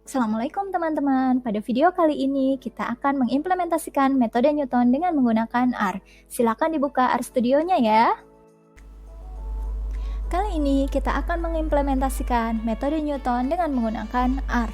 Assalamualaikum teman-teman. Pada video kali ini kita akan mengimplementasikan metode Newton dengan menggunakan R. Silakan dibuka R Studio-nya ya. Kali ini kita akan mengimplementasikan metode Newton dengan menggunakan R.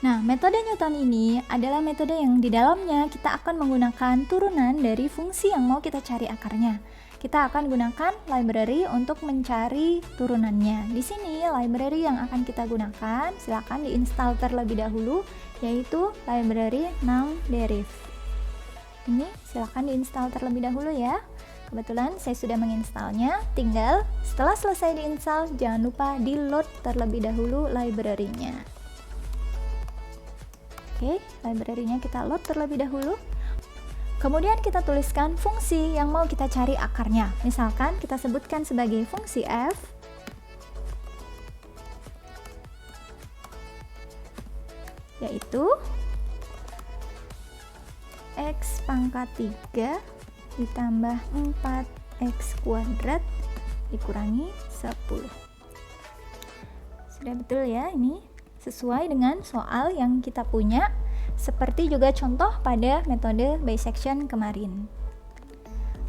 Nah, metode Newton ini adalah metode yang di dalamnya kita akan menggunakan turunan dari fungsi yang mau kita cari akarnya. Kita akan gunakan library untuk mencari turunannya. Di sini library yang akan kita gunakan, silakan diinstal terlebih dahulu, yaitu library numDeriv. Ini silakan diinstal terlebih dahulu ya. Kebetulan saya sudah menginstalnya, tinggal setelah selesai diinstal jangan lupa di-load terlebih dahulu library-nya. Oke, library-nya kita load terlebih dahulu. Kemudian kita tuliskan fungsi yang mau kita cari akarnya. Misalkan kita sebutkan sebagai fungsi f, yaitu x pangkat 3 ditambah 4x kuadrat dikurangi 10. Sudah betul ya, ini sesuai dengan soal yang kita punya. Seperti juga contoh pada metode bisection kemarin.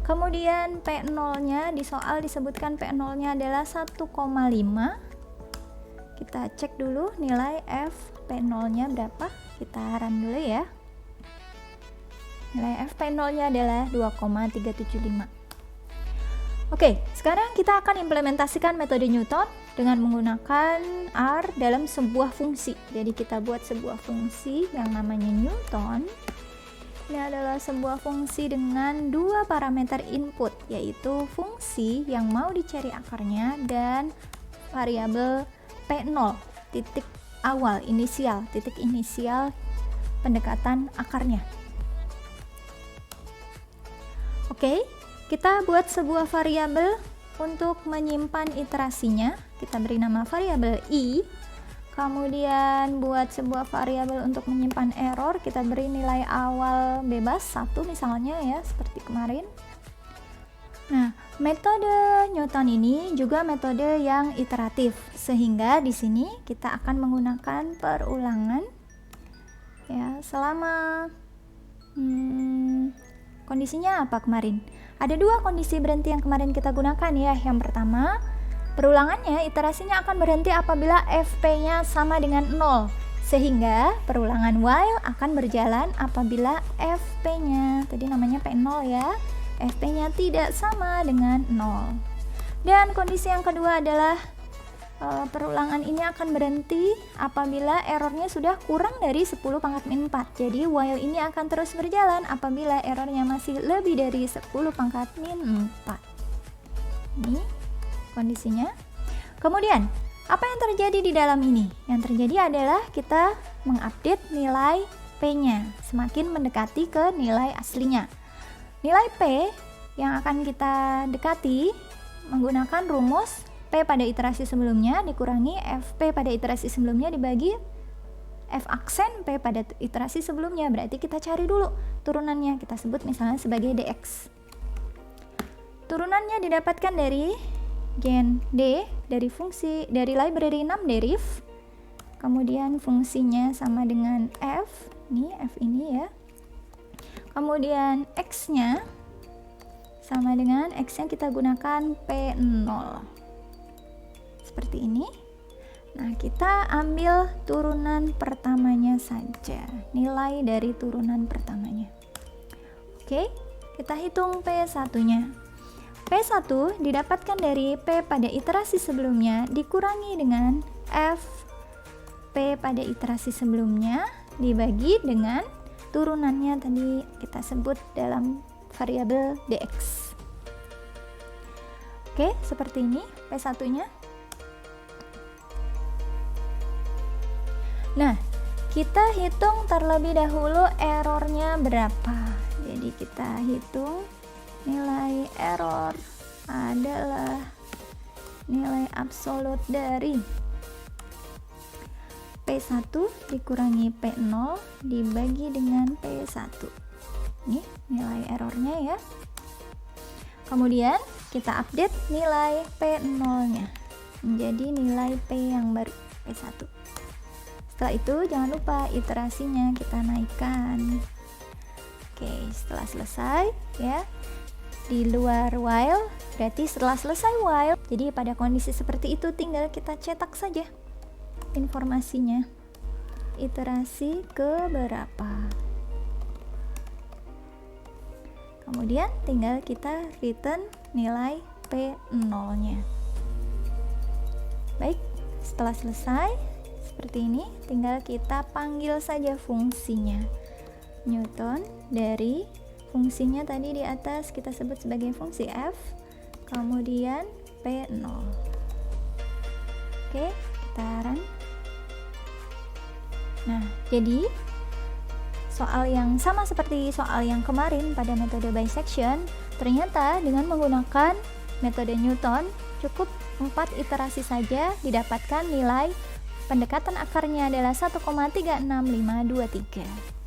Kemudian P0-nya di soal disebutkan P0-nya adalah 1,5. Kita cek dulu nilai F P0-nya berapa. Kita run dulu ya. Nilai F P0-nya adalah 2,375. Oke, sekarang kita akan implementasikan metode Newton dengan menggunakan R dalam sebuah fungsi. Jadi kita buat sebuah fungsi yang namanya Newton. Ini adalah sebuah fungsi dengan dua parameter input, yaitu fungsi yang mau dicari akarnya dan variabel P0, titik awal, inisial, titik inisial pendekatan akarnya. Oke, kita buat sebuah variabel untuk menyimpan iterasinya. Kita beri nama variabel i. Kemudian buat sebuah variabel untuk menyimpan error, kita beri nilai awal bebas 1 misalnya ya, seperti kemarin. Nah, metode Newton ini juga metode yang iteratif, sehingga di sini kita akan menggunakan perulangan ya selama kondisinya apa kemarin? Ada dua kondisi berhenti yang kemarin kita gunakan ya. Yang pertama, perulangannya iterasinya akan berhenti apabila fp-nya sama dengan 0. Sehingga perulangan while akan berjalan apabila fp-nya, tadi namanya p0 ya, fp-nya tidak sama dengan 0. Dan kondisi yang kedua adalah perulangan ini akan berhenti apabila errornya sudah kurang dari 10 pangkat min 4. Jadi while ini akan terus berjalan apabila errornya masih lebih dari 10 pangkat min 4. Ini kondisinya. Kemudian apa yang terjadi di dalam ini? Yang terjadi adalah kita mengupdate nilai P-nya semakin mendekati ke nilai aslinya. Nilai P yang akan kita dekati menggunakan rumus P pada iterasi sebelumnya dikurangi Fp pada iterasi sebelumnya dibagi F aksen P pada iterasi sebelumnya. Berarti kita cari dulu turunannya, kita sebut misalnya sebagai dx. Turunannya didapatkan dari gen D dari fungsi dari library numDeriv. Kemudian fungsinya sama dengan F, ini F ini ya. Kemudian X-nya sama dengan X-nya kita gunakan P0. Seperti ini. Nah, kita ambil turunan pertamanya saja, nilai dari turunan pertamanya. Oke, kita hitung P1-nya. P1 didapatkan dari P pada iterasi sebelumnya dikurangi dengan F P pada iterasi sebelumnya dibagi dengan turunannya tadi kita sebut dalam variabel dx. Oke, seperti ini P1-nya. Nah, kita hitung terlebih dahulu errornya berapa. Jadi kita hitung nilai error adalah nilai absolut dari P1 dikurangi P0 dibagi dengan P1. Ini nilai errornya ya. Kemudian kita update nilai P0-nya menjadi nilai P yang baru, P1. Setelah itu jangan lupa iterasinya kita naikkan. Oke, setelah selesai ya, di luar while berarti setelah selesai while, jadi pada kondisi seperti itu tinggal kita cetak saja informasinya, iterasi ke berapa, kemudian tinggal kita return nilai P0 nya. Baik, setelah selesai seperti ini tinggal kita panggil saja fungsinya Newton dari fungsinya tadi di atas kita sebut sebagai fungsi f, kemudian P0. Oke, kita run. Nah, jadi soal yang sama seperti soal yang kemarin pada metode bisection, ternyata dengan menggunakan metode Newton cukup 4 iterasi saja didapatkan nilai pendekatan akarnya adalah 1,36523.